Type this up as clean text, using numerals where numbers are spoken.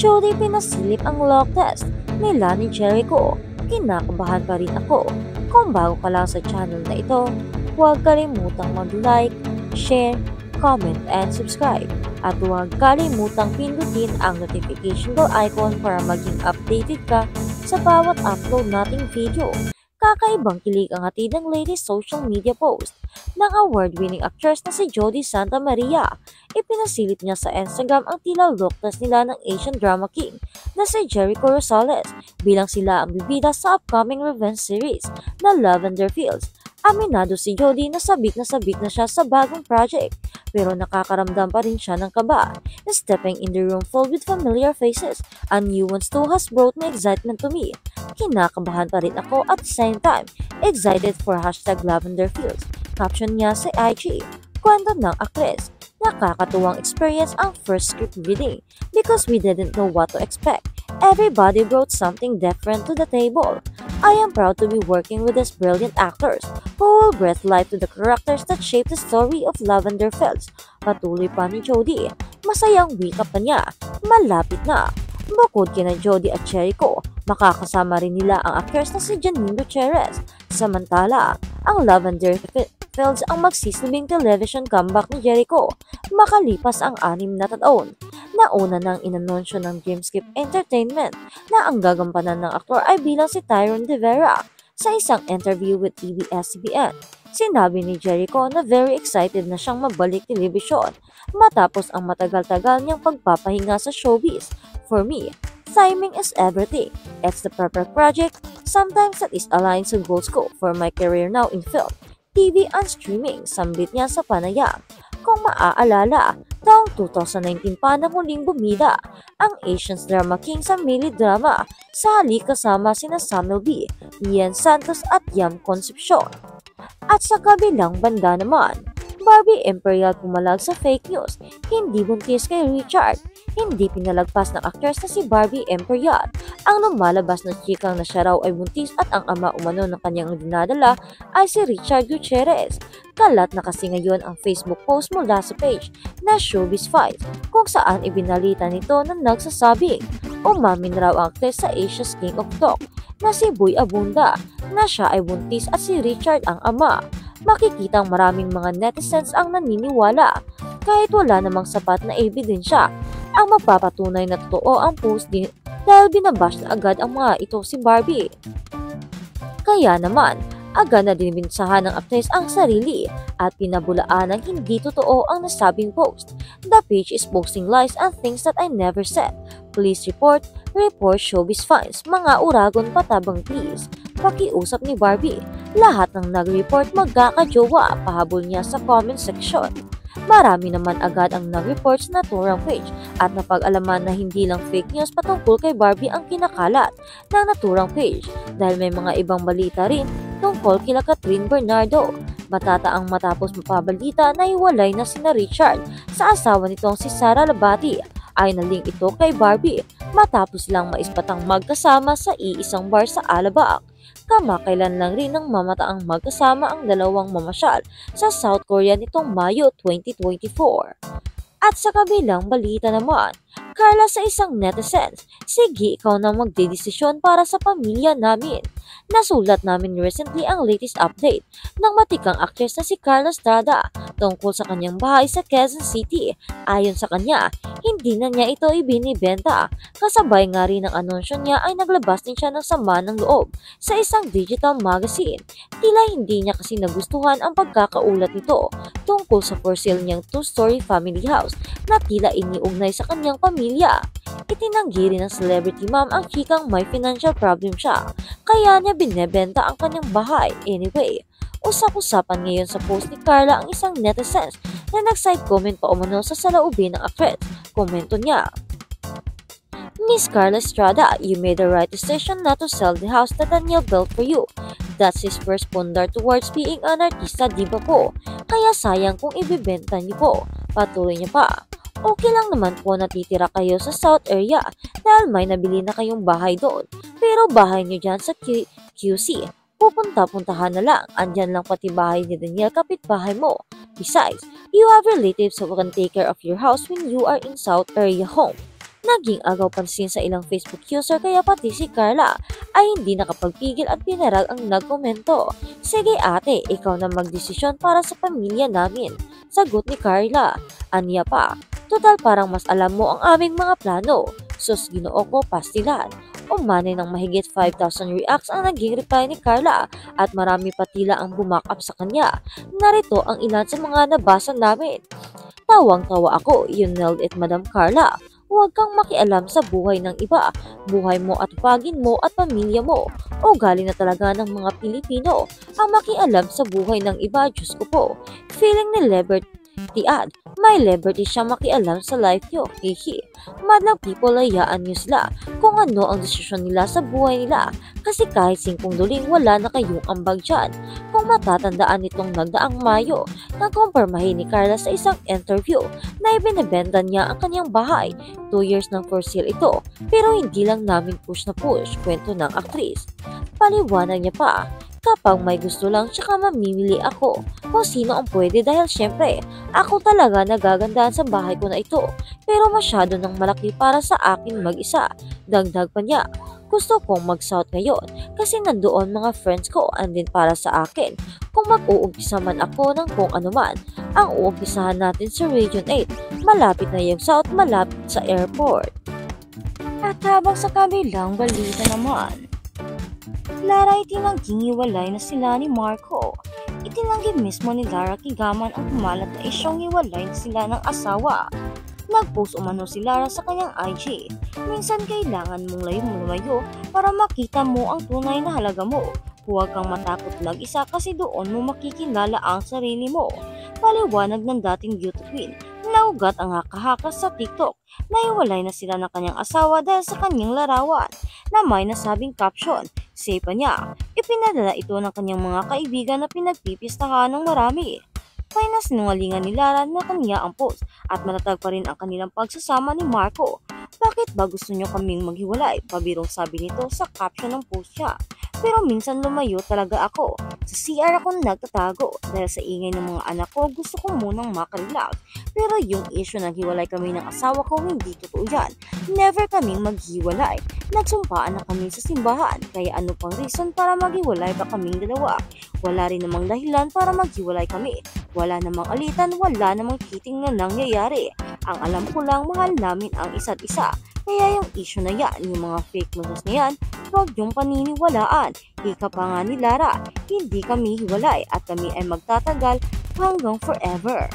Jody pinasilip ang lock test nila ni Jericho. Kinakabahan pa rin ako. Kung bago ka lang sa channel na ito, huwag kalimutang mag-like, share, comment, and subscribe. At huwag kalimutang pindutin ang notification bell icon para maging updated ka sa bawat upload nating video. Kakaibang kilig ang hatid ng latest social media post ng award-winning actress na si Jody Santa Maria. Ipinasilip niya sa Instagram ang tila look test nila ng Asian drama king na si Jericho Rosales bilang sila ang bibida sa upcoming revenge series na Lavender Fields. Aminado si Jody na sabik na siya sa bagong project pero nakakaramdam pa rin siya ng kaba. Stepping in the room filled with familiar faces, a new ones too has brought me excitement to me. Kinakabahan pa rin ako at the same time, excited for #LavenderFields. Caption niya sa IG, kwento ng aktres. Nakakatuwang experience ang first script reading because we didn't know what to expect. Everybody brought something different to the table. I am proud to be working with these brilliant actors who will breathe life to the characters that shape the story of Lavender Fields. Patuloy pa ni Jody. Masayang wika pa niya. Malapit na. Bukod kina Jody at Jericho, makakasama rin nila ang actress na si Janine Gutierrez. Samantala, ang Lavender Fields ang magsisilbing television comeback ni Jericho makalipas ang 6 na taon. Nauna nang inanunsyo ng Dreamscape Entertainment na ang gagampanan ng aktor ay bilang si Tyrone De Vera. Sa isang interview with ABS-CBN, sinabi ni Jericho na very excited na siyang mabalik telebisyon matapos ang matagal-tagal niyang pagpapahinga sa showbiz. For me, timing is everything. It's the perfect project. Sometimes that is aligned to goals ko for my career now in film, TV and streaming, sambit niya sa panayam. Kung maaalala, taong 2019 pa na muling bumida ang Asians drama king sa melodrama sa halik kasama sina Samuel B., Ian Santos at Yam Concepcion. At sa kabilang banda naman, Barbie Imperial pumalag sa fake news, hindi buntis kay Richard. Hindi pinalagpas ng actress na si Barbie Imperial ang lumalabas na chikang na siya raw ay buntis at ang ama umano ng kanyang dinadala ay si Richard Gutierrez. Kalat na kasi ngayon ang Facebook post mula sa page na Showbiz Files kung saan ibinalita nito na nagsasabing umamin raw ang actress sa Asia's King of Talk na si Boy Abunda na siya ay buntis at si Richard ang ama. Makikitang maraming mga netizens ang naniniwala kahit wala namang sapat na ebidensya ang magpapatunay na totoo ang post din dahil binabash na agad ang mga ito si Barbie. Kaya naman, agad na dinibinsahan ng actress ang sarili at pinabulaan ng hindi totoo ang nasabing post. The page is posting lies and things that I never said. Please report Showbiz Files. Mga uragon patabang please. Pakiusap ni Barbie. Lahat ng nag-report magkakajowa, pahabol niya sa comment section. Marami naman agad ang nag-report sa naturang page at napag-alaman na hindi lang fake news patungkol kay Barbie ang kinakalat ng naturang page dahil may mga ibang balita rin tungkol kila Catherine Bernardo. Matataang matapos mapabalita na hiwalay na sina Richard sa asawa nitong si Sara Labati ay naling ito kay Barbie matapos lang maispatang magkasama sa iisang bar sa Alabang. Kamakailan lang rin nang mamataang magkasama ang dalawang mamasyal sa South Korea nitong Mayo 2024. At sa kabilang balita naman, Carla sa isang netizens, sige ikaw na magdedesisyon para sa pamilya namin. Nasulat namin recently ang latest update ng matikang actress na si Carla Estrada tungkol sa kanyang bahay sa Quezon City. Ayon sa kanya, hindi na niya ito ibinibenta. Kasabay nga rin ng anunsyo niya ay naglabas din siya ng sama ng loob sa isang digital magazine. Tila hindi niya kasi nagustuhan ang pagkakaulat nito tungkol sa for sale niyang two-story family house na tila iniugnay sa kanyang pamilya. Itinanggi rin ng celebrity mom ang chikang may financial problem siya, kaya niya binebenta ang kanyang bahay. Anyway, usap-usapan ngayon sa post ni Carla ang isang netizens na nag-side comment pa umano sa salaubin ng actress. Komento niya, Miss Carla Estrada, you made the right decision not to sell the house that Daniel built for you. That's his first pundar towards being an artista, di ba po? Kaya sayang kung ibibenta niyo po. Patuloy niya pa. Okay lang naman po natitira kayo sa South area dahil may nabili na kayong bahay doon. Pero bahay niyo dyan sa QC, pupunta-puntahan na lang. Andyan lang pati bahay ni Daniel, kapitbahay mo. Besides, you have relatives who can take care of your house when you are in South area home. Naging agaw pansin sa ilang Facebook user kaya pati si Carla ay hindi nakapagpigil at pinarag ang nagkomento. Sige ate, ikaw na magdesisyon para sa pamilya namin. Sagot ni Carla. Aniya pa, total parang mas alam mo ang aming mga plano. Sus ginoo ko pastilan. Umanay ng mahigit 5,000 reacts ang naging reply ni Carla at marami pa tila ang bumak up sa kanya. Narito ang ilan sa mga nabasa namin. Tawang-tawa ako, you nailed it Madam Carla. Huwag kang makialam sa buhay ng iba. Buhay mo at pagin mo at pamilya mo. Ugali na talaga ng mga Pilipino ang makialam sa buhay ng iba, Diyos ko po. Feeling ni Liberty ad, may liberty siya makialam sa life nyo. Hihi. Madlang people ayaan nyo sila kung ano ang desisyon nila sa buhay nila. Kasi kahit singkong duling wala na kayong ambag dyan. Kung matatandaan nitong nagdaang Mayo, nagkompormahin ni Carla sa isang interview na ibinebenta niya ang kanyang bahay. 2 years ng for sale ito, pero hindi lang namin push na push, kwento ng aktris. Paliwanag niya pa, kapag may gusto lang tsaka mamimili ako kung sino ang pwede dahil syempre ako talaga nagagandahan sa bahay ko na ito pero masyado nang malaki para sa akin mag-isa. Dagdag pa niya, gusto kong mag-south ngayon kasi nandoon mga friends ko andin para sa akin. Kung mag-uumpisa man ako ng kung ano man, ang uumpisahan natin sa Region 8, malapit na yung south, malapit sa airport. At habang sa kabilang balita naman, Lara itinangging hiwalay na sila ni Marco. Itinanggi mismo ni Lara Kigaman ang kumalat na isyong hiwalay na sila ng asawa. Nag-post umano si Lara sa kanyang IG. Minsan kailangan mong lumayo para makita mo ang tunay na halaga mo. Huwag kang matakot mag-isa kasi doon mo makikilala ang sarili mo. Paliwanag ng dating beauty queen. Naugat ang haka-haka sa TikTok na hiwalay na sila ng kanyang asawa dahil sa kanyang larawan na may nasabing caption. Say pa niya, ipinadala ito ng kanyang mga kaibigan na pinagpipistahan ng marami. May nasinungalingan ni Lara na kanya ang post at matatag pa rin ang kanilang pagsasama ni Marco. Bakit ba gusto niyo kaming maghiwalay? Pabirong sabi nito sa caption ng post niya. Pero minsan lumayo talaga ako. Sa CR ako nagtatago dahil sa ingay ng mga anak ko gusto ko munang makarelax. Pero yung issue ng hiwalay kami ng asawa ko hindi totoo yan. Never kaming maghiwalay. Nagsumpaan na kami sa simbahan kaya ano pang reason para maghiwalay ba kaming dalawa? Wala rin namang dahilan para maghiwalay kami. Wala namang alitan, wala namang cheating na nangyayari. Ang alam ko lang mahal namin ang isa't isa. Kaya yung issue na yan, yung mga fake news na yan, huwag yung paniniwalaan. Ika pa nga ni Lara, hindi kami hiwalay at kami ay magtatagal hanggang forever.